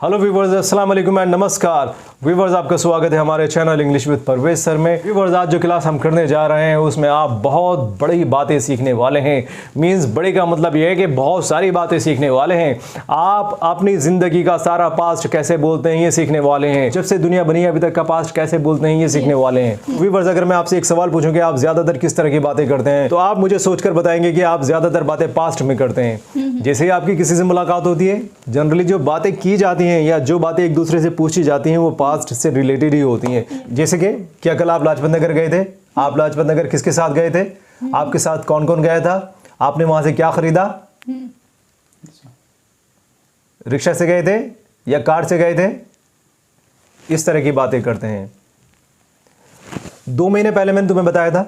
Hello viewers, अस्सलाम वालेकुम and नमस्कार व्यूवर्स, आपका स्वागत है हमारे channel English with Parvez sir में। व्यूवर्स, आज जो क्लास हम करने जा रहे हैं उसमें आप बहुत बड़ी बातें सीखने वाले हैं। मींस बड़े का मतलब यह है कि बहुत सारी बातें सीखने वाले हैं। आप अपनी ज़िंदगी का सारा पास्ट कैसे बोलते हैं ये सीखने वाले हैं। जब से दुनिया बनी अभी तक का पास्ट कैसे बोलते हैं ये सीखने वाले हैं। व्यूवर्स, अगर मैं आपसे एक सवाल पूछूं कि आप ज़्यादातर किस तरह की बातें करते हैं, तो आप मुझे सोचकर बताएंगे कि आप ज़्यादातर बातें पास्ट में करते हैं। जैसे ही आपकी किसी से मुलाकात होती है, जनरली जो बातें की जाती हैं या जो बातें एक दूसरे से पूछी जाती हैं वो पास्ट से रिलेटेड ही होती हैं। जैसे कि क्या कल आप लाजपत नगर गए थे? आप लाजपत नगर किसके साथ गए थे? आपके साथ कौन कौन गया था? आपने वहां से क्या खरीदा? रिक्शा से गए थे या कार से गए थे? इस तरह की बातें करते हैं। 2 महीने पहले मैंने तुम्हें बताया था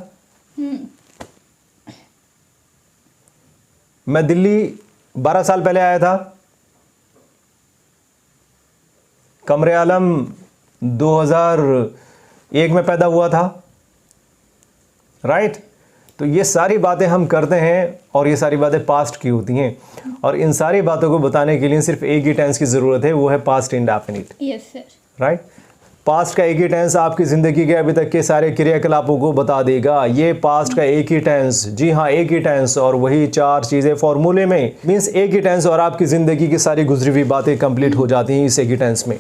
मैं दिल्ली 12 साल पहले आया था। कमरे आलम 2001 में पैदा हुआ था, राइट? तो ये सारी बातें हम करते हैं और ये सारी बातें पास्ट की होती हैं, और इन सारी बातों को बताने के लिए सिर्फ एक ही टेंस की ज़रूरत है, वो है past indefinite. Yes sir. Right? Past का एक ही टेंस आपकी ज़िंदगी के अभी तक के सारे क्रियाकलापों को बता देगा। ये पास्ट का एक ही टेंस, जी हाँ एक ही टेंस, और वही 4 चीज़ें फॉर्मूले में। मीन्स एक ही टेंस और आपकी ज़िंदगी की सारी गुजरी हुई बातें कंप्लीट हो जाती हैं इस एक ही टेंस में।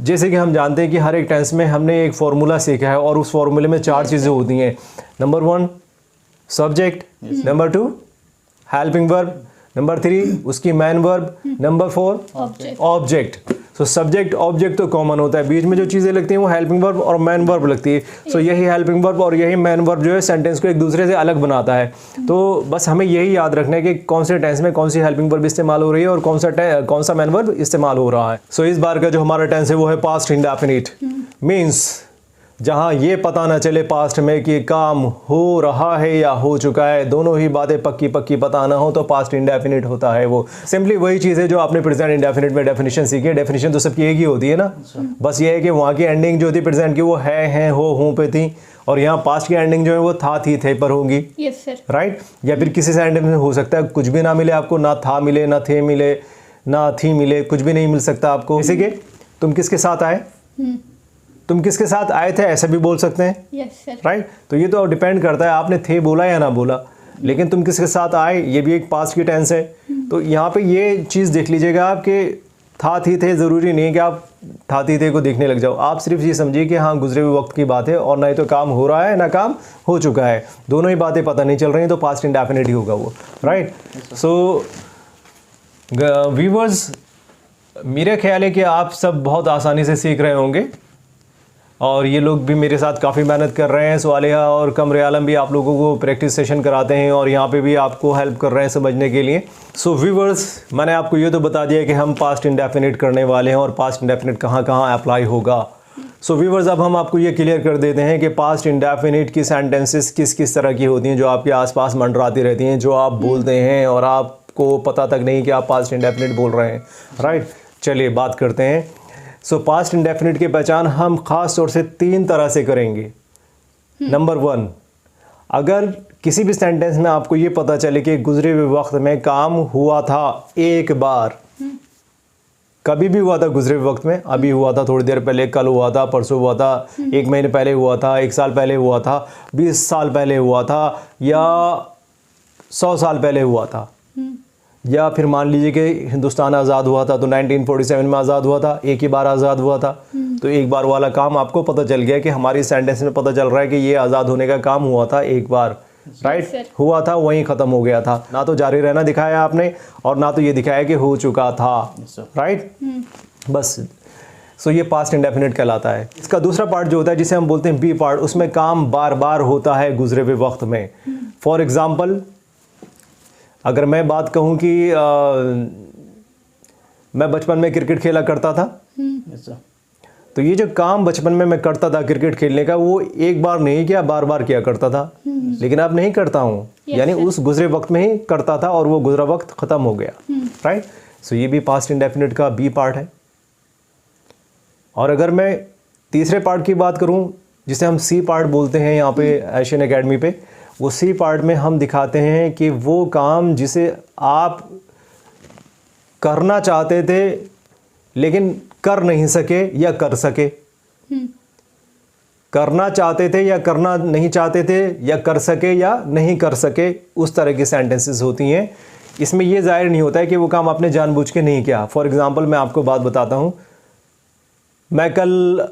जैसे कि हम जानते हैं कि हर एक टेंस में हमने एक फार्मूला सीखा है और उस फार्मूले में 4 चीज़ें होती हैं। Number 1 subject, number 2 helping verb, number 3 उसकी man verb, number 4 object. So subject object तो कॉमन होता है, बीच में जो चीज़ें लगती हैं वो हेल्पिंग वर्ब और मैन वर्ब लगती है। सो यही हेल्पिंग वर्ब और यही मैन वर्ब जो है सेंटेंस को एक दूसरे से अलग बनाता है। तो बस हमें यही याद रखना है कि कौन से टेंस में कौन सी हेल्पिंग वर्ब इस्तेमाल हो रही है और कौन सा मैन वर्ब इस्तेमाल हो रहा है। सो इस बार का जो हमारा टेंस है वो है पास्ट इंडेफिनिट। मीन्स जहाँ ये पता ना चले पास्ट में कि काम हो रहा है या हो चुका है, दोनों ही बातें पक्की पक्की पता ना हो, तो पास्ट इंडेफिनिट होता है। वो सिंपली वही चीज़ है जो आपने प्रेजेंट इंडेफिनिट में डेफिनेशन सीखी है। डेफिनेशन तो सबकी एक ही होती है ना, बस ये है कि वहाँ की एंडिंग जो थी प्रेजेंट की वो है, हो, हूँ पे थी, और यहाँ पास्ट की एंडिंग जो है वो था, थी, थे पर होंगी। Yes sir. राइट? या फिर किसी सेंटेंस में हो सकता है कुछ भी ना मिले आपको, ना था मिले, ना थे मिले, ना थी मिले, कुछ भी नहीं मिल सकता आपको। जैसे कि तुम किसके साथ आए, तुम किसके साथ आए थे, ऐसा भी बोल सकते हैं। Yes sir. राइट? तो ये तो डिपेंड करता है आपने थे बोला या ना बोला, लेकिन तुम किसके साथ आए ये भी एक पास्ट की टेंस है। तो यहाँ पे ये चीज़ देख लीजिएगा आप कि था, थी, थे, ज़रूरी नहीं है कि आप था, थी, थे को देखने लग जाओ। आप सिर्फ ये समझिए कि हाँ गुजरे हुए वक्त की बात है, और ना ही तो काम हो रहा है ना काम हो चुका है, दोनों ही बातें पता नहीं चल रही हैं, तो पास्ट इंडेफिनिट ही होगा वो। राइट? सो व्यूवर्स, मेरा ख्याल है कि आप सब बहुत आसानी से सीख रहे होंगे, और ये लोग भी मेरे साथ काफ़ी मेहनत कर रहे हैं। स्वालिहा और कमरे आलम भी आप लोगों को प्रैक्टिस सेशन कराते हैं और यहाँ पे भी आपको हेल्प कर रहे हैं समझने के लिए। सो व्यूवर्स, मैंने आपको ये तो बता दिया कि हम पास्ट इंडेफिनिट करने वाले हैं और पास्ट इंडेफिनिट कहाँ कहाँ अप्लाई होगा। सो व्यूवर्स, अब हम आपको ये क्लियर कर देते हैं कि पास्ट इंडेफिनिट की सेंटेंसेस किस किस तरह की होती हैं जो आपके आसपास मंडराती रहती हैं, जो आप बोलते हैं और आपको पता तक नहीं कि आप पास्ट इंडेफिनिट बोल रहे हैं। राइट? चलिए बात करते हैं। सो पास्ट इंडेफिनिट की पहचान हम ख़ास तौर से 3 तरह से करेंगे। नंबर 1, अगर किसी भी सेंटेंस में आपको ये पता चले कि गुजरे हुए वक्त में काम हुआ था एक बार, कभी भी हुआ था गुजरे हुए वक्त में, अभी हुआ था, थोड़ी देर पहले, कल हुआ था, परसों हुआ था, 1 महीने पहले हुआ था, 1 साल पहले हुआ था, 20 साल पहले हुआ था, या 100 साल पहले हुआ था, या फिर मान लीजिए कि हिंदुस्तान आज़ाद हुआ था तो 1947 में आज़ाद हुआ था, एक ही बार आज़ाद हुआ था। तो एक बार वाला काम आपको पता चल गया कि हमारी सेंटेंस में पता चल रहा है कि ये आज़ाद होने का काम हुआ था एक बार। राइट? हुआ था, वहीं ख़त्म हो गया था, ना तो जारी रहना दिखाया आपने और ना तो ये दिखाया कि हो चुका था। राइट? बस। सो ये पास्ट इंडेफिनिट कहलाता है। इसका दूसरा पार्ट जो होता है जिसे हम बोलते हैं बी पार्ट, उसमें काम बार बार होता है गुजरे हुए वक्त में। फॉर एग्ज़ाम्पल, अगर मैं बात कहूँ कि मैं बचपन में क्रिकेट खेला करता था, तो ये जो काम बचपन में मैं करता था क्रिकेट खेलने का, वो एक बार नहीं किया, बार बार किया करता था, लेकिन अब नहीं करता हूँ। यानी उस गुजरे वक्त में ही करता था और वो गुजरा वक्त ख़त्म हो गया। राइट? सो ये भी पास्ट इंडेफिनिट का बी पार्ट है। और अगर मैं तीसरे पार्ट की बात करूँ, जिसे हम सी पार्ट बोलते हैं यहाँ पे एशियन एकेडमी पे, वो सी पार्ट में हम दिखाते हैं कि वो काम जिसे आप करना चाहते थे लेकिन कर नहीं सके या कर सके, करना चाहते थे या करना नहीं चाहते थे, या कर सके या नहीं कर सके, उस तरह की सेंटेंसेस होती हैं। इसमें यह जाहिर नहीं होता है कि वो काम आपने जानबूझ के नहीं किया। फॉर एग्जांपल मैं आपको बात बताता हूँ, मैं कल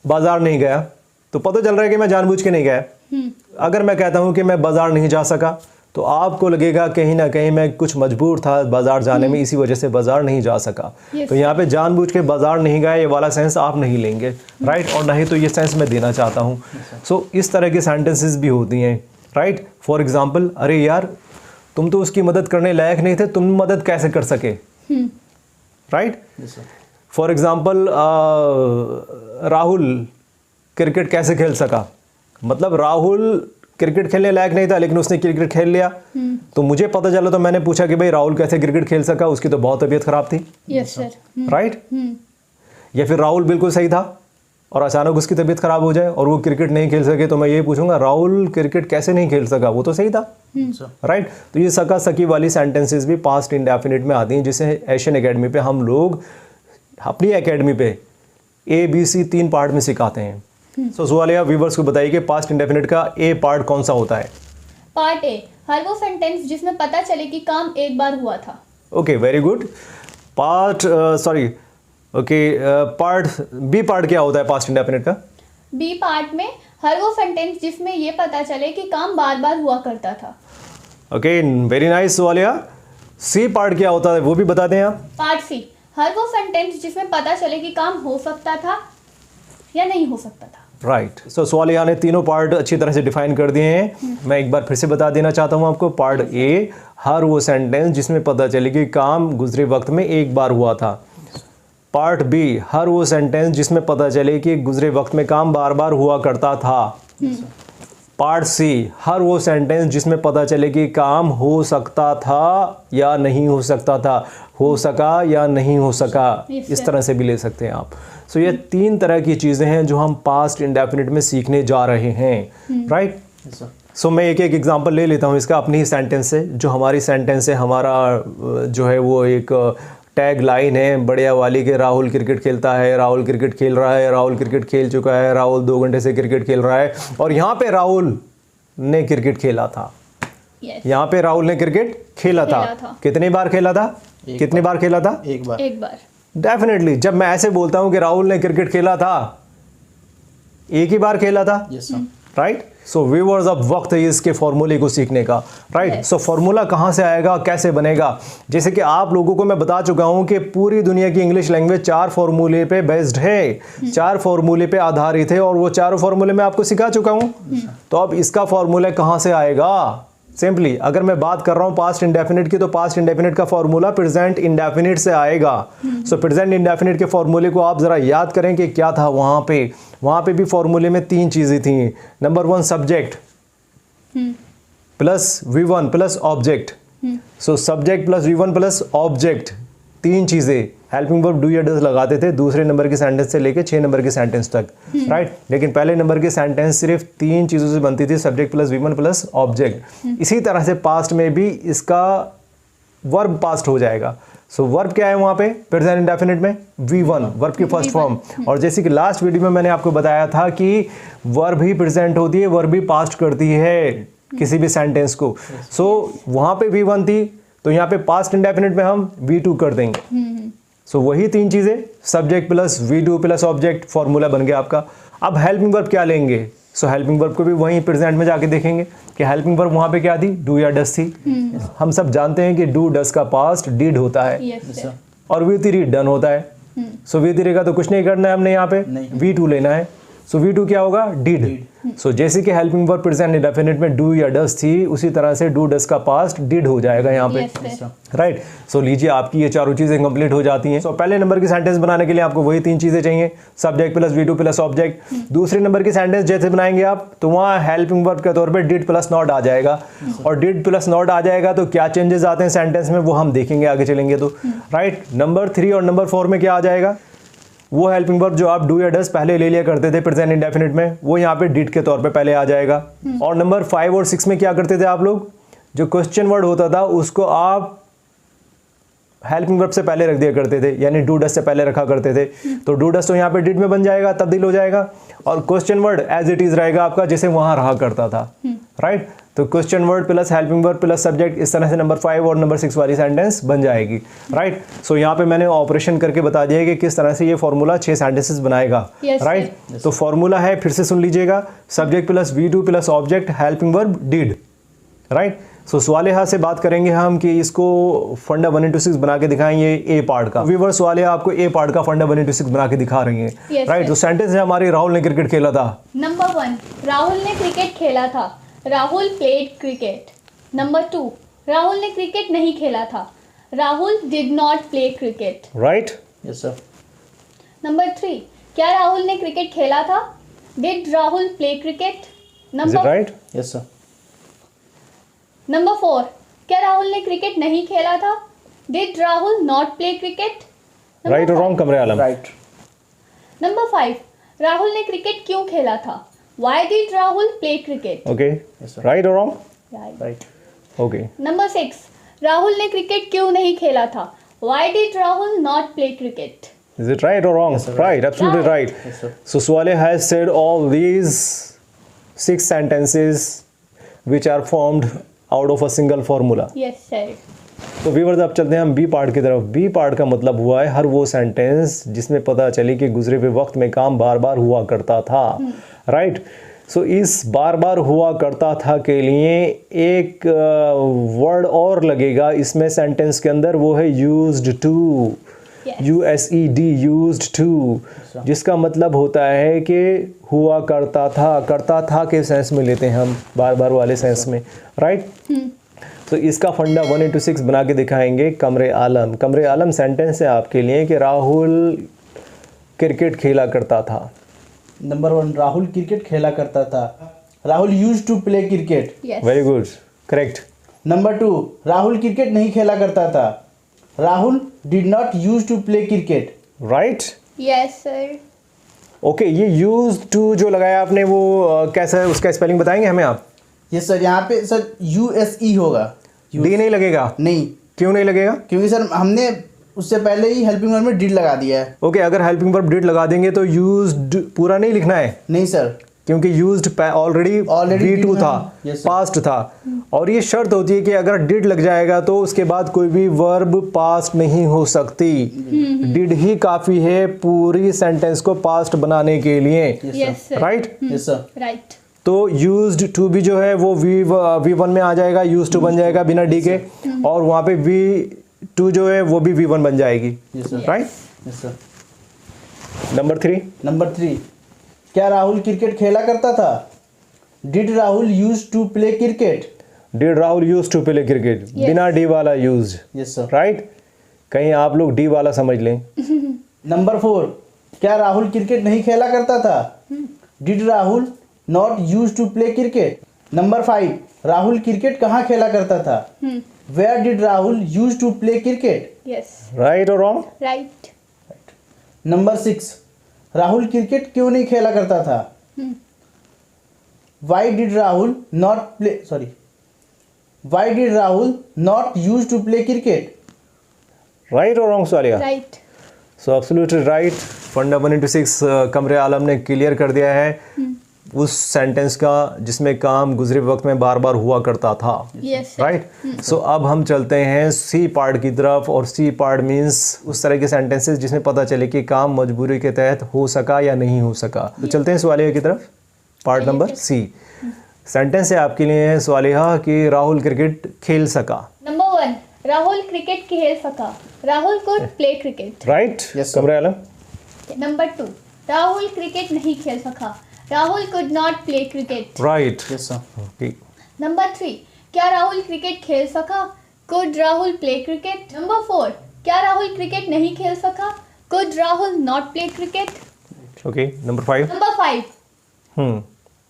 बाज़ार नहीं गया, तो पता चल रहा है कि मैं जानबूझ के नहीं गया। अगर मैं कहता हूँ कि मैं बाज़ार नहीं जा सका, तो आपको लगेगा कहीं ना कहीं मैं कुछ मजबूर था बाज़ार जाने में, इसी वजह से बाज़ार नहीं जा सका। तो यहाँ पे जानबूझ के बाज़ार नहीं गया ये वाला सेंस आप नहीं लेंगे, राइट। और नहीं तो ये सेंस मैं देना चाहता हूँ। सो इस तरह की सेंटेंसेस भी होती हैं, राइट। फॉर एग्जांपल, अरे यार तुम तो उसकी मदद करने लायक नहीं थे, तुम मदद कैसे कर सके, right. For example, Rahul cricket कैसे खेल सका, मतलब राहुल क्रिकेट खेलने लायक नहीं था लेकिन उसने क्रिकेट खेल लिया। तो मुझे पता चला तो मैंने पूछा कि भाई राहुल कैसे क्रिकेट खेल सका, उसकी तो बहुत तबीयत खराब थी, यस सर, राइट। या फिर राहुल बिल्कुल सही था और अचानक उसकी तबीयत खराब हो जाए और वो क्रिकेट नहीं खेल सके, तो मैं ये पूछूंगा राहुल क्रिकेट कैसे नहीं खेल सका, वो तो सही था, राइट। तो ये सका सकी वाली सेंटेंसेस भी पास्ट इंडेफिनिट में आती हैं, जिसे एशियन एकेडमी पे हम लोग अपनी एकेडमी पे ABC 3 पार्ट में सिखाते हैं। सो सुवालिया व्यूवर्स को बताइए कि पास्ट इंडेफिनिट का A पार्ट कौन सा होता है। पार्ट ए, हर वो सेंटेंस जिसमें पता चले कि काम एक बार हुआ था। Okay, very good. Part B part क्या होता है पास्ट इंडेफिनिट का। बी पार्ट में हर वो सेंटेंस जिसमें ये पता चले कि काम बार बार हुआ करता था। Okay, very nice Suwaliya. C part क्या होता है वो भी बता दें आप। पार्ट सी, हर वो सेंटेंस जिसमें पता चले कि काम हो सकता था या नहीं हो सकता था। राइट। सो सुवालिया ने तीनों पार्ट अच्छी तरह से डिफाइन कर दिए हैं। मैं एक बार फिर से बता देना चाहता हूँ आपको। पार्ट A, हर वो सेंटेंस जिसमें पता चले कि काम गुजरे वक्त में एक बार हुआ था। पार्ट B, हर वो सेंटेंस जिसमें पता चले कि गुजरे वक्त में काम बार बार हुआ करता था। पार्ट C, हर वो सेंटेंस जिसमें पता चले कि काम हो सकता था या नहीं हो सकता था, हो सका या नहीं हो सका, इस तरह से भी ले सकते हैं आप। सो ये 3 तरह की चीज़ें हैं जो हम पास्ट इंडेफिनिट में सीखने जा रहे हैं, राइट। सो मैं एक एक एग्जांपल ले लेता हूँ इसका अपनी ही सेंटेंस से। जो हमारी सेंटेंस है, हमारा जो है वो एक टैग लाइन है बढ़िया वाली कि राहुल क्रिकेट खेलता है, राहुल क्रिकेट खेल रहा है, राहुल क्रिकेट खेल चुका है, राहुल 2 घंटे से क्रिकेट खेल रहा है। और यहाँ पे राहुल ने क्रिकेट खेला था। यहाँ पे राहुल ने क्रिकेट खेला था। कितनी बार खेला था, कितनी बार खेला था? एक बार। डेफिनेटली जब मैं ऐसे बोलता हूँ कि राहुल ने क्रिकेट खेला था, एक ही बार खेला था, राइट। सो व्यूअर्स, अब वक्त है इसके फॉर्मूले को सीखने का, राइट। सो फॉर्मूला कहाँ से आएगा, कैसे बनेगा? जैसे कि आप लोगों को मैं बता चुका हूँ कि पूरी दुनिया की इंग्लिश लैंग्वेज 4 फॉर्मूले पे बेस्ड है, 4 फॉर्मूले पे आधारित है, और वो 4 फॉर्मूले मैं आपको सिखा चुका हूँ। तो अब इसका फॉर्मूला कहाँ से आएगा? सिंपली अगर मैं बात कर रहा हूँ पास्ट इंडेफिनिट की, तो पास्ट इंडेफिनिट का फॉर्मूला प्रेजेंट इंडेफिनिट से आएगा। सो प्रेजेंट इंडेफिनिट के फॉर्मूले को आप जरा याद करें कि क्या था वहाँ पे भी फॉर्मूले में 3 चीज़ें थी। Number 1 subject plus V1 plus object. So subject plus V1 plus object, 3 चीज़ें। हेल्पिंग वर्ब डू या डज लगाते थे दूसरे नंबर के सेंटेंस से लेके 6 नंबर के सेंटेंस तक, राइट। लेकिन पहले नंबर के सेंटेंस सिर्फ 3 चीज़ों से बनती थी, subject plus V1 plus object. इसी तरह से पास्ट में भी इसका वर्ब पास्ट हो जाएगा। सो वर्ब क्या है वहाँ पे प्रेजेंट इंडेफिनिट में? V1, वर्ब की फर्स्ट फॉर्म। और जैसे कि लास्ट वीडियो में मैंने आपको बताया था कि वर्ब ही प्रेजेंट होती है, वर्ब ही पास्ट करती है किसी भी सेंटेंस को। सो वहाँ पे V1 थी, तो यहाँ पे पास्ट इंडेफिनिट में हम V2 कर देंगे। सो वही 3 चीज़ें, subject plus V2 plus object, formula बन गया आपका। अब हेल्पिंग वर्ब क्या लेंगे? सो हेल्पिंग वर्ब को भी वहीं प्रेजेंट में जाके देखेंगे कि हेल्पिंग वर्ब वहाँ पे क्या थी, डू या डस थी। हम सब जानते हैं कि डू डस का पास्ट डिड होता है, और V3 डन होता है। सो V3 का तो कुछ नहीं करना है हमने, यहाँ पे V2 लेना है। सो V2 क्या होगा? डिड। सो जैसे कि हेल्पिंग वर्ब प्रेजेंट इंडेफिनिट में डू या डस थी, उसी तरह से डू डस का पास्ट डिड हो जाएगा यहाँ पे, राइट। सो लीजिए आपकी ये 4 चीज़ें कंप्लीट हो जाती हैं। सो पहले नंबर की सेंटेंस बनाने के लिए आपको वही 3 चीज़ें चाहिए, subject plus V2 plus object. दूसरे नंबर की सेंटेंस जैसे बनाएंगे आप, तो वहाँ हेल्पिंग वर्ब के तौर पर डिड प्लस नॉट आ जाएगा। और डिड प्लस नॉट आ जाएगा तो क्या चेंजेस आते हैं सेंटेंस में, वो हम देखेंगे आगे चलेंगे तो, राइट। नंबर 3 और नंबर 4 में क्या आ जाएगा? वो हेल्पिंग वर्ब जो आप डू या डस पहले ले लिया करते थे प्रेजेंट इंडेफिनिट में, वो यहाँ पे डिड के तौर पे पहले आ जाएगा। और नंबर 5 और 6 में क्या करते थे आप लोग? जो क्वेश्चन वर्ड होता था उसको आप हेल्पिंग वर्ब से पहले रख दिया करते थे, यानी डू डस से पहले रखा करते थे, तो डू डस तो यहाँ पे डिड में बन जाएगा, तब्दील हो जाएगा, और question word as it is रहेगा आपका, जैसे वहाँ रहा करता था, राइट। तो question word plus helping verb plus subject, इस तरह से नंबर 5 और नंबर 6 वाली सेंटेंस बन जाएगी, राइट। सो यहाँ पे मैंने ऑपरेशन करके बता दिया है कि किस तरह से ये फॉर्मूला 6 सेंटेंसेस बनाएगा, राइट। तो फॉर्मूला है, फिर से सुन लीजिएगा, subject plus V2 plus object helping verb did, right. So Swaliha से बात करेंगे हम कि इसको फंडा 1 into 6 बना के दिखाएंगे ए पार्ट का। व्यूअर्स, स्वालिहा आपको ए पार्ट का फंडा 1 into 6 बना के दिखा रही है, राइट। तो सेंटेंस है हमारी, राहुल ने क्रिकेट खेला था। नंबर 1, राहुल ने क्रिकेट खेला था। Rahul played cricket. Number 2, Rahul ने क्रिकेट नहीं खेला था। Rahul did not play cricket, right. Yes sir. Number 3, क्या राहुल ने क्रिकेट खेला था? Did Rahul play cricket? Is it right? Yes sir. Number 4, क्या राहुल ने क्रिकेट नहीं खेला था? Did Rahul not play cricket? Right और रॉन्ग कमरे आलम? राइट। नंबर 5, राहुल ने क्रिकेट क्यों खेला था? Why did Rahul play cricket? Okay, sir. Right और wrong? Right. Okay. Number 6, Rahul ने क्रिकेट क्यों नहीं खेला था? Why did Rahul not play cricket? Is it right or wrong? Yes, sir. Right, absolutely right. Yes, sir. So Swale has said all these 6 sentences which are formed out of a single formula. Yes sir. तो viewers, अब चलते हैं हम B part की तरफ। B part का मतलब हुआ है हर वो सेंटेंस जिसमें पता चली कि गुजरे हुए वक्त में काम बार बार हुआ करता था, राइट। सो इस बार बार हुआ करता था के लिए एक वर्ड और लगेगा इसमें सेंटेंस के अंदर, वो है used to, USED, used to, जिसका मतलब होता है कि हुआ करता था के सेंस में लेते हैं हम, बार बार वाले सेंस में, राइट। तो इसका फंडा 1 into 6 बना के दिखाएंगे कमरे आलम। कमरे आलम सेंटेंस है आपके लिए कि राहुल क्रिकेट खेला करता था। नंबर 1, राहुल क्रिकेट खेला करता था। Rahul used to play cricket. Yes. Very good, correct. Number 2, Rahul cricket नहीं खेला करता था। Rahul did not use to play cricket. Right. Yes sir. Okay, ये यूज टू जो लगाया आपने वो कैसा है, उसका स्पेलिंग बताएंगे हमें आप? यस सर, यहाँ पे सर USE होगा। डी नहीं लगेगा? नहीं। क्यों नहीं लगेगा? क्योंकि सर हमने उससे पहले ही हेल्पिंग वर्ब में डिड लगा दिया है। ओके, अगर हेल्पिंग वर्ब डिड लगा देंगे तो यूज्ड पूरा नहीं लिखना है, नहीं सर, क्योंकि यूज्ड ऑलरेडी V2 था, Yes, sir. पास्ट था, और ये शर्त होती है कि अगर डिड लग जाएगा तो उसके बाद कोई भी वर्ब पास्ट नहीं हो सकती। डिड ही काफी है पूरी सेंटेंस को पास्ट बनाने के लिए, yes sir. Right. Yes sir. Right. तो यूज्ड टू भी जो है वो V1 में आ जाएगा, यूज्ड टू बन जाएगा बिना डी के, और वहाँ पे V2 जो है वो भी V1 बन जाएगी, Yes, sir. Right. Yes sir. Number 3, number 3, क्या राहुल क्रिकेट खेला करता था? Did Rahul use to play cricket? Did Rahul use to play cricket, बिना डी वाला यूज, यस सर। राइट। कहीं आप लोग डी वाला समझ लें। नंबर 4, क्या राहुल क्रिकेट नहीं खेला करता था? Did Rahul not use to play cricket? Number 5, Rahul cricket कहाँ खेला करता था? Where did Rahul use to play cricket? Yes. Right और wrong? Right. Number 6, Rahul cricket क्यों नहीं खेला करता था? Why did Rahul not use to play cricket? Right और रॉन्ग सवालिया? राइट। So absolutely right. फंडा 1 into 6 कमरे आलम ने क्लियर कर दिया है उस सेंटेंस का जिसमें काम गुजरे वक्त में बार बार हुआ करता था, यस। राइट। सो अब हम चलते हैं सी पार्ट की तरफ, और सी पार्ट मीन्स उस तरह के सेंटेंसेस जिसमें पता चले कि काम मजबूरी के तहत हो सका या नहीं हो सका। तो चलते हैं सवालिया की तरफ, पार्ट नंबर सी। सेंटेंस है आपके लिए सवालिया कि राहुल क्रिकेट खेल सका। नंबर 1, राहुल क्रिकेट खेल सका। Rahul could play cricket, right. Yes, sir. कमरे आलम? नंबर 2, राहुल क्रिकेट नहीं खेल सका। Rahul could not play cricket, right. Yes sir. Okay. Number 3, क्या राहुल क्रिकेट खेल सका? Could Rahul play cricket? Number 4, क्या राहुल क्रिकेट नहीं खेल सका? Could Rahul not play cricket? Okay. Number 5, number 5,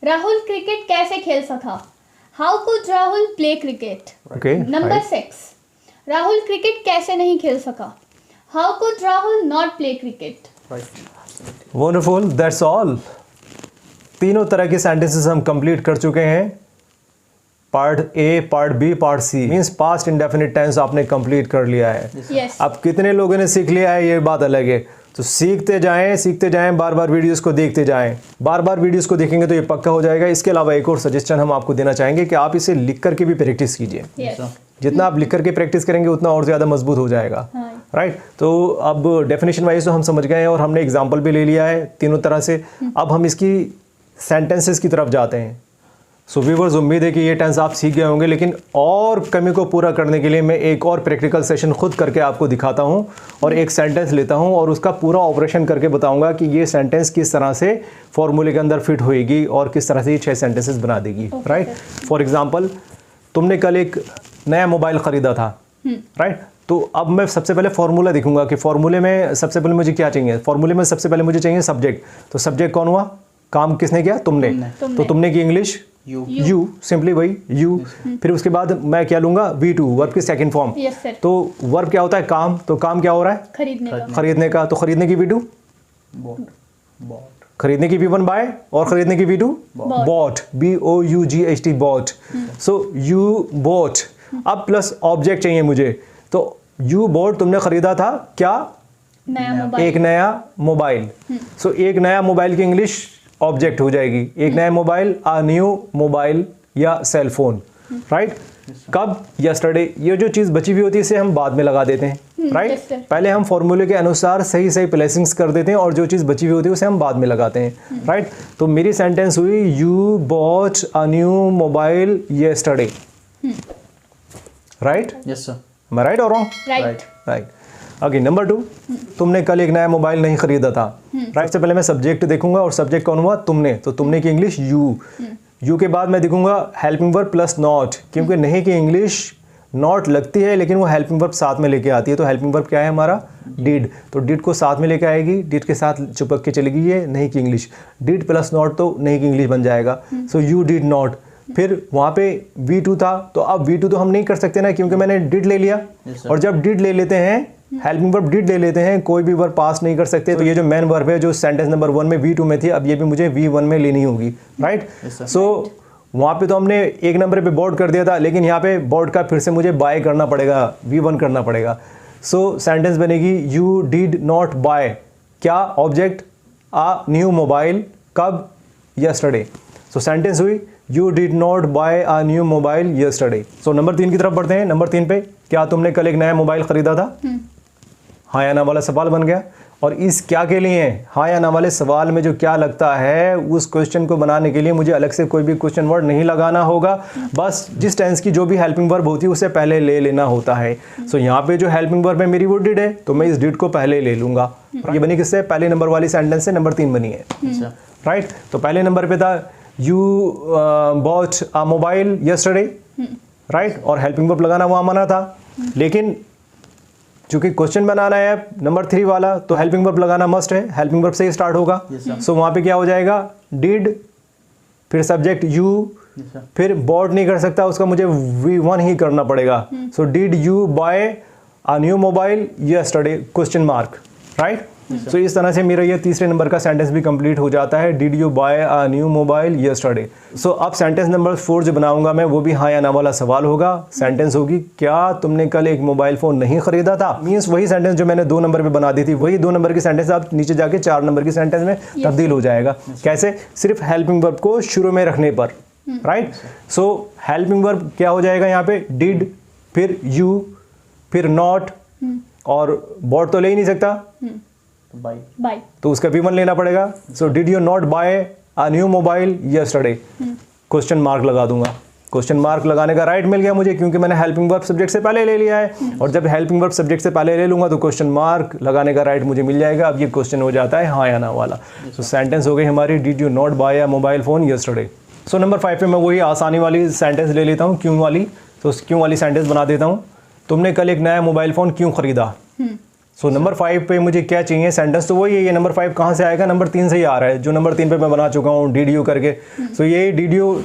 Rahul cricket कैसे खेल सका? How could Rahul play cricket? Okay. Number 6, Rahul cricket कैसे नहीं खेल सका? How could Rahul not play cricket? Wonderful, that's all. तीनों तरह के सेंटेंसेस हम कंप्लीट कर चुके हैं। Part A, part B, part C, means past indefinite tense आपने कंप्लीट कर लिया है। यस। अब कितने लोगों ने सीख लिया है ये बात अलग है। तो सीखते जाएं, बार बार वीडियोस को देखते जाएं। बार बार वीडियोस को देखेंगे तो ये पक्का हो जाएगा। इसके अलावा एक और सजेशन हम आपको देना चाहेंगे कि आप इसे लिख करके भी प्रैक्टिस कीजिए। यस। जितना आप लिख करके प्रैक्टिस करेंगे उतना और ज़्यादा मजबूत हो जाएगा। हाँ। राइट। तो अब डेफिनेशन वाइज तो हम समझ गए हैं और हमने एग्जाम्पल भी ले लिया है तीनों तरह से। अब हम इसकी सेंटेंसेस की तरफ जाते हैं। सो व्यूअर्स, उम्मीद है कि ये टेंस आप सीख गए होंगे, लेकिन और कमी को पूरा करने के लिए मैं एक और प्रैक्टिकल सेशन खुद करके आपको दिखाता हूँ और एक सेंटेंस लेता हूँ और उसका पूरा ऑपरेशन करके बताऊँगा कि ये सेंटेंस किस तरह से फॉर्मूले के अंदर फिट होएगी और किस तरह से ये 6 सेंटेंसेस बना देगी। राइट। फॉर एग्जाम्पल, तुमने कल एक नया मोबाइल ख़रीदा था। राइट। तो अब मैं सबसे पहले फार्मूला देखूंगा कि फार्मूले में सबसे पहले मुझे क्या चाहिए। फार्मूले में सबसे पहले मुझे चाहिए सब्जेक्ट। तो सब्जेक्ट कौन हुआ? काम किसने किया? तुमने। तो तुमने की इंग्लिश यू, सिंपली वही यू। फिर उसके बाद मैं क्या लूंगा? V2, वर्ब की सेकंड फॉर्म। Yes sir. तो वर्ब क्या होता है? काम। तो काम क्या हो रहा है? खरीदने का। तो खरीदने की V2 खरीदने की V1 बाय और खरीदने की V2 bought, BOUGHT bought. So you bought. अब प्लस ऑब्जेक्ट चाहिए मुझे। तो यू बॉट, तुमने खरीदा था क्या? नया मोबाइल। एक नया मोबाइल। सो एक नया मोबाइल की इंग्लिश ऑब्जेक्ट हो जाएगी। एक नया मोबाइल, अ न्यू मोबाइल या सेल फोन। राइट। कब? यस्टरडे। ये जो चीज़ बची हुई होती है इसे हम बाद में लगा देते हैं। राइट। पहले हम फॉर्मूले के अनुसार सही सही प्लेसिंग्स कर देते हैं और जो चीज़ बची हुई होती है उसे हम बाद में लगाते हैं। राइट। तो मेरी सेंटेंस हुई you bought a new mobile yesterday. Right. Yes sir. Am I right or wrong? Right. Right. Okay, number 2, तुमने कल एक नया मोबाइल नहीं खरीदा था। राइट। से पहले मैं सब्जेक्ट देखूंगा और सब्जेक्ट कौन हुआ? तुमने। तो तुमने की इंग्लिश यू। यू के बाद मैं देखूंगा हेल्पिंग वर्ब प्लस नॉट, क्योंकि नहीं की इंग्लिश नॉट लगती है लेकिन वो हेल्पिंग वर्ब साथ में लेके आती है। तो हेल्पिंग वर्ब क्या है हमारा? डिड। तो डिड को साथ में लेके आएगी, डिड के साथ चिपक के चलेगी ये नहीं की इंग्लिश। डिड प्लस नॉट तो नहीं की इंग्लिश बन जाएगा। So you did not. फिर वहाँ पे V2 था, तो अब V2 तो हम नहीं कर सकते ना, क्योंकि मैंने डिड ले लिया। और जब डिड ले लेते हैं, हेल्पिंग वर्ब डिड ले लेते हैं, कोई भी वर्ब पास नहीं कर सकते। तो ये जो मेन वर्ब है जो सेंटेंस नंबर 1 में V2 में थी, अब ये भी मुझे V1 में लेनी होगी। राइट। सो वहाँ पे तो हमने एक नंबर पे बोर्ड कर दिया था, लेकिन यहाँ पे बोर्ड का फिर से मुझे बाय करना पड़ेगा, V1 करना पड़ेगा। सो सेंटेंस बनेगी यू डिड नॉट बाय क्या? Object, a new mobile. कब? यस्टरडे। सो सेंटेंस हुई you did not buy a new mobile yesterday. So number 3 की तरफ बढ़ते हैं। नंबर 3 पे, क्या तुमने कल एक नया मोबाइल खरीदा था? हाँ या ना वाला सवाल बन गया। और इस क्या के लिए है? हाँ या ना वाले सवाल में जो क्या लगता है उस क्वेश्चन को बनाने के लिए मुझे अलग से कोई भी क्वेश्चन वर्ड नहीं लगाना होगा। बस जिस टेंस की जो भी हेल्पिंग वर्ब होती है उसे पहले ले लेना होता है। सो यहाँ पे जो हेल्पिंग वर्ब है मेरी वो डिड है, तो मैं इस डिड को पहले ले लूंगा। ये बनी किससे? पहले नंबर वाली सेंटेंस से नंबर 3 बनी है। राइट। तो पहले नंबर पे था you bought a mobile yesterday. Right. और हेल्पिंग वर्ब लगाना वहाँ मना था, लेकिन चूंकि क्वेश्चन बनाना है नंबर 3 वाला, तो हेल्पिंग वर्ब लगाना मस्ट है। हेल्पिंग वर्ब से ही स्टार्ट होगा। सो वहाँ पे क्या हो जाएगा? डिड, फिर सब्जेक्ट यू, फिर बॉट नहीं कर सकता, उसका मुझे V1 ही करना पड़ेगा। So did you buy a new mobile yesterday? Question mark. Right. So इस तरह से मेरा ये तीसरे नंबर का सेंटेंस भी कंप्लीट हो जाता है, did you buy a new mobile yesterday. So अब सेंटेंस नंबर 4 जो बनाऊंगा मैं, वो भी हाँ या ना वाला सवाल होगा। सेंटेंस होगी क्या तुमने कल एक मोबाइल फोन नहीं खरीदा था? मीन्स वही सेंटेंस जो मैंने 2 नंबर पे बना दी थी, वही 2 नंबर की सेंटेंस आप नीचे जाके 4 नंबर की सेंटेंस में तब्दील हो जाएगा। कैसे? सिर्फ हेल्पिंग वर्ब को शुरू में रखने पर। राइट। सो हेल्पिंग वर्ब क्या हो जाएगा यहाँ पे? डिड, फिर यू, फिर नॉट, और बॉट तो ले ही नहीं सकता, बाय, तो उसका V1 लेना पड़ेगा। So did you not buy a new mobile yesterday? Question mark लगा दूंगा। क्वेश्चन मार्क लगाने का राइट मिल गया मुझे, क्योंकि मैंने हेल्पिंग वर्ब सब्जेक्ट से पहले ले लिया है। और जब हेल्पिंग वर्ब सब्जेक्ट से पहले ले लूंगा तो क्वेश्चन मार्क लगाने का राइट मुझे मिल जाएगा। अब ये क्वेश्चन हो जाता है हाँ या ना वाला। सो सेंटेंस हो गई हमारी did you not buy a mobile phone yesterday. So number 5 पे मैं वही आसानी वाली सेंटेंस ले लेता हूँ, क्यों वाली। तो क्यों वाली सेंटेंस बना देता हूँ, तुमने कल एक नया मोबाइल फोन क्यों खरीदा? सो नंबर 5 पे मुझे क्या चाहिए? सेंटेंस तो वही है। ये नंबर 5 कहाँ से आएगा? नंबर 3 से ही आ रहा है, जो नंबर 3 पे मैं बना चुका हूँ डिड यू करके। सो ये डिड यू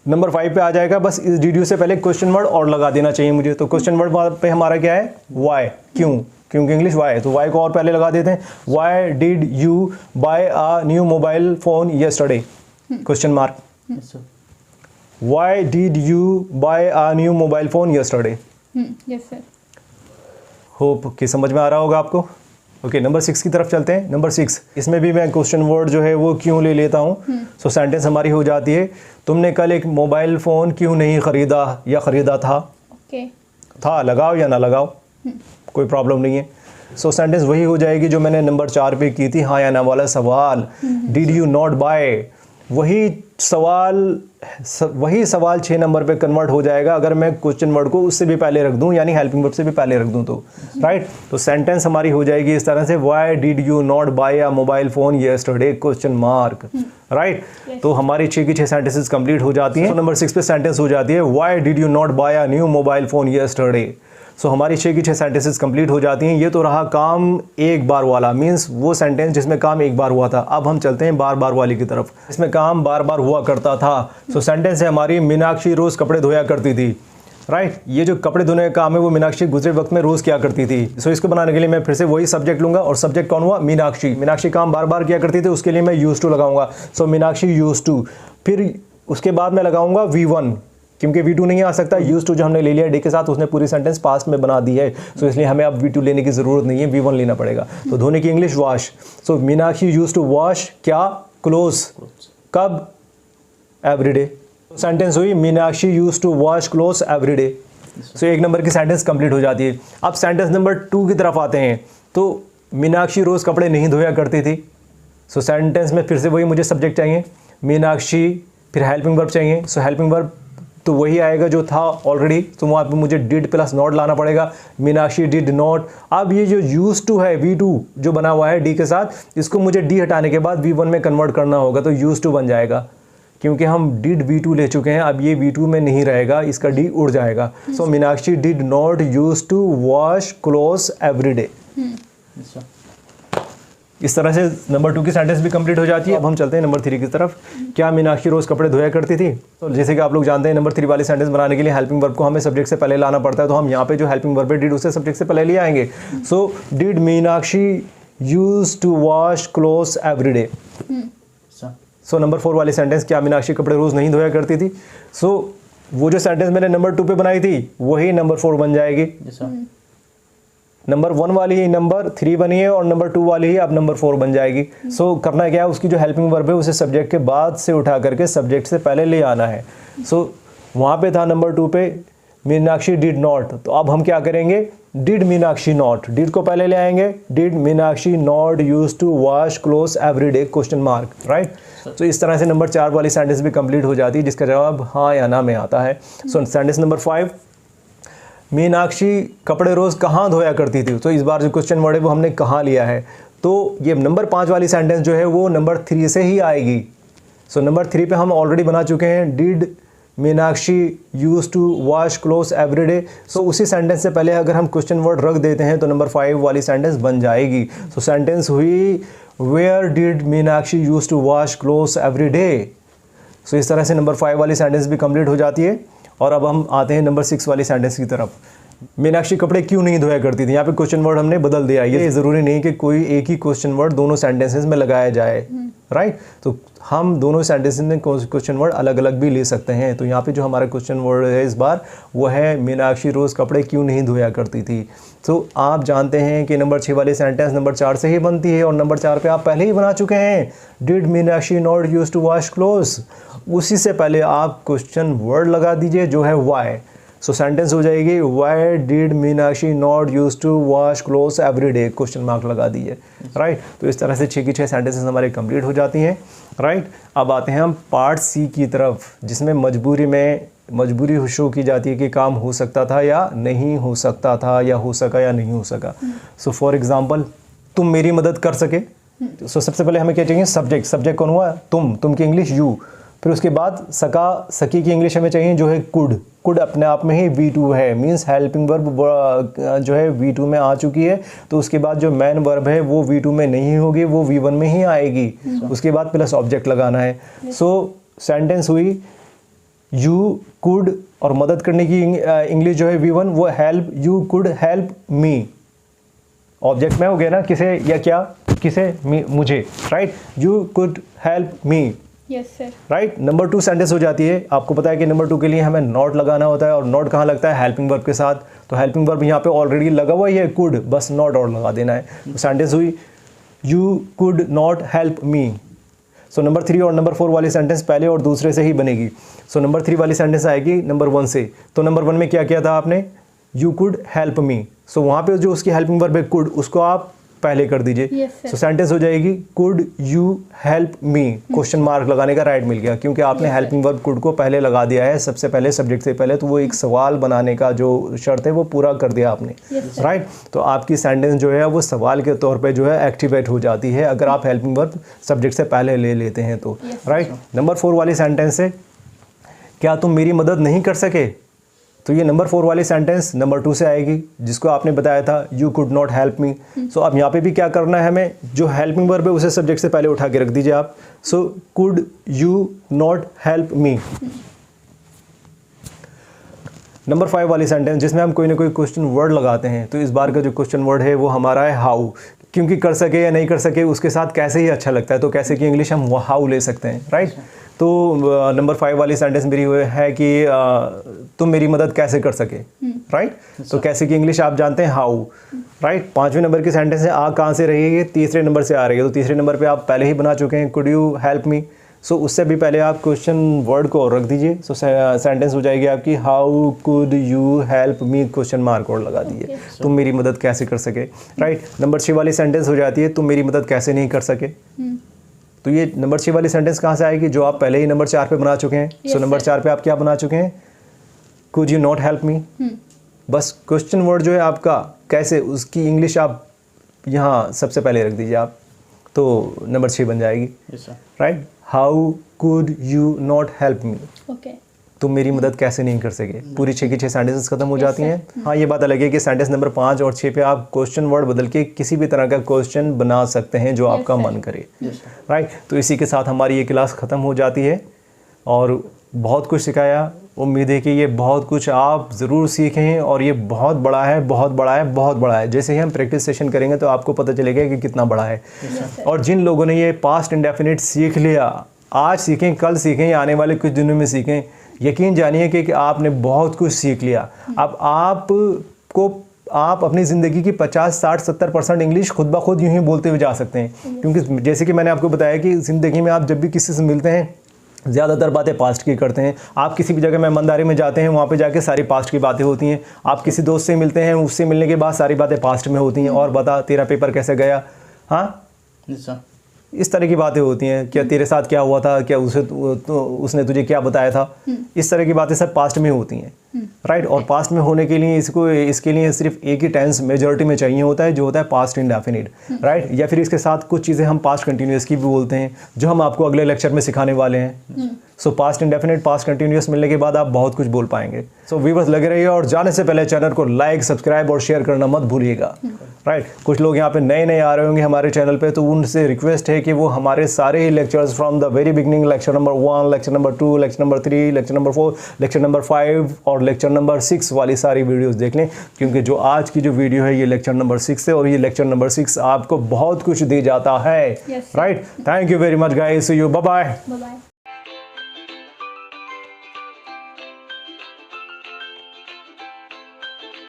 नंबर 5 पे आ जाएगा। बस इस डिड यू से पहले क्वेश्चन वर्ड और लगा देना चाहिए मुझे। तो क्वेश्चन वर्ड पे हमारा क्या है? वाई। क्यों? क्योंकि इंग्लिश वाई है, तो वाई को और पहले लगा देते हैं। Why did you buy a new mobile phone yesterday? Question mark. Why did you buy a new mobile phone yesterday? Yes sir. Hope कि समझ में आ रहा होगा आपको। ओके, नंबर 6 की तरफ चलते हैं। नंबर 6, इसमें भी मैं क्वेश्चन वर्ड जो है वो क्यों ले लेता हूँ। सो सेंटेंस हमारी हो जाती है, तुमने कल एक मोबाइल फ़ोन क्यों नहीं ख़रीदा या ख़रीदा था? ओके। था, लगाओ या ना लगाओ, कोई प्रॉब्लम नहीं है। सो सेंटेंस वही हो जाएगी जो मैंने नंबर 4 पे की थी, हाँ या ना वाला सवाल। डिड यू नॉट बाय, वही सवाल 6 नंबर पे कन्वर्ट हो जाएगा अगर मैं क्वेश्चन वर्ड को उससे भी पहले रख दूं, यानी हेल्पिंग वर्ब से भी पहले रख दूं तो। राइट, तो सेंटेंस हमारी हो जाएगी इस तरह से, why did you not buy a mobile phone yesterday question mark. Right, तो हमारी 6 की 6 सेंटेंसेस कंप्लीट हो जाती हैं। तो नंबर 6 पे सेंटेंस हो जाती है, why did you not buy a new mobile phone yesterday. So हमारी 6 की 6 सेंटेंसेस कंप्लीट हो जाती हैं। ये तो रहा काम एक बार वाला, मींस वो सेंटेंस जिसमें काम एक बार हुआ था। अब हम चलते हैं बार बार वाली की तरफ, इसमें काम बार बार हुआ करता था। सो सेंटेंस है हमारी, मीनाक्षी रोज़ कपड़े धोया करती थी। राइट, ये जो कपड़े धोने का काम है वो मीनाक्षी गुजरे वक्त में रोज़ किया करती थी। सो इसको बनाने के लिए मैं फिर से वही सब्जेक्ट लूंगा, और सब्जेक्ट कौन हुआ? मीनाक्षी। मीनाक्षी काम बार बार किया करती थी, उसके लिए मैं यूज्ड टू लगाऊंगा। सो मीनाक्षी यूज्ड टू, फिर उसके बाद मैं लगाऊंगा V1, क्योंकि V2 नहीं आ सकता। यूज टू जो हमने ले लिया डी के साथ, उसने पूरी सेंटेंस पास्ट में बना दी है। सो इसलिए हमें अब V2 लेने की ज़रूरत नहीं है, V1 लेना पड़ेगा। तो धोने की English wash. So Meenakshi use to wash क्या? क्लोथ्स। कब? एवरीडे। सेंटेंस हुई, Meenakshi use to wash clothes everyday. So 1 number की सेंटेंस कंप्लीट हो जाती है। अब सेंटेंस नंबर 2 की तरफ आते हैं। तो मीनाक्षी रोज़ कपड़े नहीं धोया करती थी। सो सेंटेंस में फिर से वही मुझे सब्जेक्ट चाहिए, मीनाक्षी, फिर हेल्पिंग वर्ब चाहिए। सो हेल्पिंग वर्ब तो वही आएगा जो था ऑलरेडी, तो वहाँ पे मुझे डिड प्लस नॉट लाना पड़ेगा। Meenakshi did not. अब ये जो यूज टू है V2 जो बना हुआ है डी के साथ, इसको मुझे डी हटाने के बाद V1 में कन्वर्ट करना होगा, तो यूज टू बन जाएगा, क्योंकि हम डिड V2 ले चुके हैं। अब ये V2 में नहीं रहेगा, इसका डी उड़ जाएगा। So Meenakshi did not use to wash clothes everyday. इस तरह से नंबर 2 की सेंटेंस भी कंप्लीट हो जाती है। अब हम चलते हैं नंबर 3 की तरफ। क्या मीनाक्षी रोज़ कपड़े धोया करती थी? तो जैसे कि आप लोग जानते हैं, नंबर 3 वाली सेंटेंस बनाने के लिए हेल्पिंग वर्ब को हमें सब्जेक्ट से पहले लाना पड़ता है। तो हम यहाँ पे जो हेल्पिंग वर्ब है डिड, उसे सब्जेक्ट से पहले ले आएंगे। So did Meenakshi use to wash clothes everyday. So number 4 वाली सेंटेंस, क्या मीनाक्षी कपड़े रोज़ नहीं धोया करती थी? सो वो जो सेंटेंस मैंने नंबर 2 पे बनाई थी वही नंबर 4 बन जाएगी। नंबर 1 वाली ही नंबर 3 बनी है, और नंबर 2 वाली ही अब नंबर 4 बन जाएगी। सो करना क्या है, उसकी जो हेल्पिंग वर्ब है उसे सब्जेक्ट के बाद से उठा करके सब्जेक्ट से पहले ले आना है। सो वहाँ पे था नंबर 2 पे मीनाक्षी डिड नॉट, तो अब हम क्या करेंगे, डिड मीनाक्षी नॉट, डिड को पहले ले आएंगे। Did Meenakshi not use to wash clothes everyday question mark. Right, तो इस तरह से नंबर 4 वाली सेंटेंस भी कंप्लीट हो जाती है, जिसका जवाब हाँ या ना में आता है। सो सेंटेंस नंबर 5, मीनाक्षी कपड़े रोज़ कहाँ धोया करती थी? तो इस बार जो क्वेश्चन वर्ड है वो हमने कहाँ लिया है, तो ये नंबर 5 वाली सेंटेंस जो है वो नंबर 3 से ही आएगी। सो नंबर 3 पे हम ऑलरेडी बना चुके हैं, did Meenakshi use to wash clothes everyday. So उसी सेंटेंस से पहले अगर हम क्वेश्चन वर्ड रख देते हैं तो नंबर 5 वाली सेंटेंस बन जाएगी। सो सेंटेंस हुई, where did Meenakshi use to wash clothes everyday. So इस तरह से नंबर 5 वाली सेंटेंस भी कंप्लीट हो जाती है। और अब हम आते हैं नंबर 6 वाली सेंटेंस की तरफ। मीनाक्षी कपड़े क्यों नहीं धोया करती थी? यहाँ पे क्वेश्चन वर्ड हमने बदल दिया। ये ज़रूरी नहीं कि कोई एक ही क्वेश्चन वर्ड दोनों सेंटेंसेस में लगाया जाए। राइट, तो हम दोनों सेंटेंसेस में क्वेश्चन वर्ड अलग अलग भी ले सकते हैं। तो यहाँ पे जो हमारा क्वेश्चन वर्ड है इस बार वो है, मीनाक्षी रोज़ कपड़े क्यों नहीं धोया करती थी। तो आप जानते हैं कि नंबर 6 वाली सेंटेंस नंबर 4 से ही बनती है, और नंबर 4 पे आप पहले ही बना चुके हैं, did Meenakshi not use to wash clothes. उसी से पहले आप क्वेश्चन वर्ड लगा दीजिए जो है वाई। सो सेंटेंस हो जाएगी, why did Meenakshi not use to wash clothes everyday question mark लगा दीजिए। राइट, तो इस तरह से 6 की 6 सेंटेंसेस हमारे कंप्लीट हो जाती हैं। राइट, अब आते हैं हम पार्ट सी की तरफ, जिसमें मजबूरी शो की जाती है कि काम हो सकता था या नहीं हो सकता था, या हो सका या नहीं हो सका। सो फॉर एग्जाम्पल, तुम मेरी मदद कर सके। सो सबसे पहले हमें क्या चाहिए, सब्जेक्ट। सब्जेक्ट कौन हुआ? तुम की इंग्लिश यू। फिर उसके बाद सकी की इंग्लिश हमें चाहिए जो है कुड अपने आप में ही V2 है, मींस हेल्पिंग वर्ब जो है V2 में आ चुकी है। तो उसके बाद जो मेन वर्ब है वो V2 में नहीं होगी, वो V1 में ही आएगी। उसके बाद प्लस ऑब्जेक्ट लगाना है। सो सेंटेंस हुई, यू कुड, और मदद करने की इंग्लिश जो है V1 वो help, you could help me. Object में हो गया ना, किसे या क्या, किसे, मुझे। Right, you could help me. Yes sir. Right. Number 2 sentence हो जाती है, आपको पता है कि नंबर 2 के लिए हमें नॉट लगाना होता है, और नॉट कहाँ लगता है? हेल्पिंग वर्ब के साथ। तो हेल्पिंग वर्ब यहाँ पे ऑलरेडी लगा हुआ ही है, कुड, बस नॉट और लगा देना है। तो सेंटेंस हुई you could not help me. So number 3 और नंबर 4 वाली सेंटेंस पहले और दूसरे से ही बनेगी। सो नंबर 3 वाली सेंटेंस आएगी नंबर 1 से। तो नंबर 1 में क्या किया था आपने? You could help me. So वहाँ पे जो उसकी हेल्पिंग वर्ब है कुड, उसको आप पहले कर दीजिए। Yes, sir. सो सेंटेंस हो जाएगी could you help me, question mark लगाने का राइट मिल गया, क्योंकि आपने हेल्पिंग वर्ब कुड को पहले लगा दिया है सबसे पहले, सब्जेक्ट से पहले। तो वो एक सवाल बनाने का जो शर्त है वो पूरा कर दिया आपने। Yes, sir. राइट। तो आपकी सेंटेंस जो है वो सवाल के तौर पे जो है एक्टिवेट हो जाती है अगर आप हेल्पिंग वर्ब सब्जेक्ट से पहले ले लेते हैं तो। Yes, right. नंबर 4 वाली सेंटेंस है क्या तुम मेरी मदद नहीं कर सके? तो ये नंबर 4 वाली सेंटेंस नंबर 2 से आएगी, जिसको आपने बताया था you could not help me. So अब यहाँ पे भी क्या करना है हमें? जो हेल्पिंग वर्ब है उसे सब्जेक्ट से पहले उठा के रख दीजिए आप। So could you not help me. Number 5 वाली सेंटेंस जिसमें हम कोई ना कोई क्वेश्चन वर्ड लगाते हैं, तो इस बार का जो क्वेश्चन वर्ड है वो हमारा है हाउ, क्योंकि कर सके या नहीं कर सके उसके साथ कैसे ही अच्छा लगता है, तो कैसे की इंग्लिश हम हाउ ले सकते हैं। राइट। तो नंबर 5 वाली सेंटेंस मेरी है कि तुम मेरी मदद कैसे कर सके। राइट। तो कैसे की इंग्लिश आप जानते हैं, हाउ। राइट। 5वें नंबर की सेंटेंस है आ कहाँ से रही है? ये तीसरे नंबर से आ रही है। तो तीसरे नंबर पे आप पहले ही बना चुके हैं कुड यू हेल्प मी। सो उससे भी पहले आप क्वेश्चन वर्ड को रख दीजिए। सो सेंटेंस हो जाएगी आपकी how could you help me, question mark और लगा दीजिए, तुम मेरी मदद कैसे कर सके। राइट। नंबर 6 वाली सेंटेंस हो जाती है तुम मेरी मदद कैसे नहीं कर सके। तो ये नंबर 6 वाली सेंटेंस कहाँ से आएगी? जो आप पहले ही नंबर 4 पे बना चुके हैं। सो नंबर 4 पे आप क्या बना चुके हैं? कुड यू नॉट हेल्प मी। बस क्वेश्चन वर्ड जो है आपका कैसे, उसकी इंग्लिश आप यहाँ सबसे पहले रख दीजिए आप, तो नंबर 6 बन जाएगी। Right. How could you not help me, okay. तुम मेरी मदद कैसे नहीं कर सके। पूरी 6 की 6 सेंटेंसेस खत्म हो जाती हैं। हाँ, ये बात अलग है कि सेंटेंस नंबर 5 और 6 पे आप क्वेश्चन वर्ड बदल के किसी भी तरह का क्वेश्चन बना सकते हैं जो आपका मन करे। राइट। तो इसी के साथ हमारी ये क्लास ख़त्म हो जाती है और बहुत कुछ सिखाया। उम्मीद है कि ये बहुत कुछ आप ज़रूर सीखें, और ये बहुत बड़ा है, बहुत बड़ा है, बहुत बड़ा है। जैसे ही हम प्रैक्टिस सेशन करेंगे तो आपको पता चलेगा कि कितना बड़ा है। और जिन लोगों ने ये पास्ट इंडेफिनिट सीख लिया, आज सीखें, कल सीखें या आने वाले कुछ दिनों में सीखें, यकीन जानिए कि आपने बहुत कुछ सीख लिया। अब आप अपनी ज़िंदगी की 50, 60, 70% इंग्लिश खुद ब खुद यूँ ही बोलते हुए जा सकते हैं, क्योंकि जैसे कि मैंने आपको बताया कि ज़िंदगी में आप जब भी किसी से मिलते हैं ज़्यादातर बातें पास्ट की करते हैं। आप किसी भी जगह मेहमानदारी में जाते हैं, वहाँ पे जाके सारी पास्ट की बातें होती हैं। आप किसी दोस्त से मिलते हैं, उससे मिलने के बाद सारी बातें पास्ट में होती हैं। और बता तेरा पेपर कैसे गया, हाँ, इस तरह की बातें होती हैं। क्या तेरे साथ क्या हुआ था, क्या उसने तुझे क्या बताया था, इस तरह की बातें सब पास्ट में होती हैं। राइट। और पास्ट में होने के लिए इसके लिए सिर्फ एक ही टेंस मेजॉरिटी में चाहिए होता है, जो होता है पास्ट इंडेफिनिट। राइट। या फिर इसके साथ कुछ चीज़ें हम पास्ट कंटिन्यूस की भी बोलते हैं, जो हम आपको अगले लेक्चर में सिखाने वाले हैं। सो पास्ट इंडेफिनिट, पास्ट कंटिन्यूस मिलने के बाद आप बहुत कुछ बोल पाएंगे। सो व्यूअर्स लगे रहिए, और जाने से पहले चैनल को लाइक, सब्सक्राइब और शेयर करना मत भूलिएगा। राइट। कुछ लोग यहाँ पे नए आ रहे होंगे हमारे चैनल पे, तो उनसे रिक्वेस्ट है कि वो हमारे सारे ही lectures from the very beginning, lecture number 1, lecture number 2, lecture number 3, lecture number 4, lecture number 5 और लेक्चर नंबर 6 वाली सारी वीडियोस देख लें, क्योंकि जो आज की जो वीडियो है ये लेक्चर नंबर 6 है, और ये लेक्चर नंबर 6 आपको बहुत कुछ दे जाता है। Right. Thank you very much guys, see you, bye bye.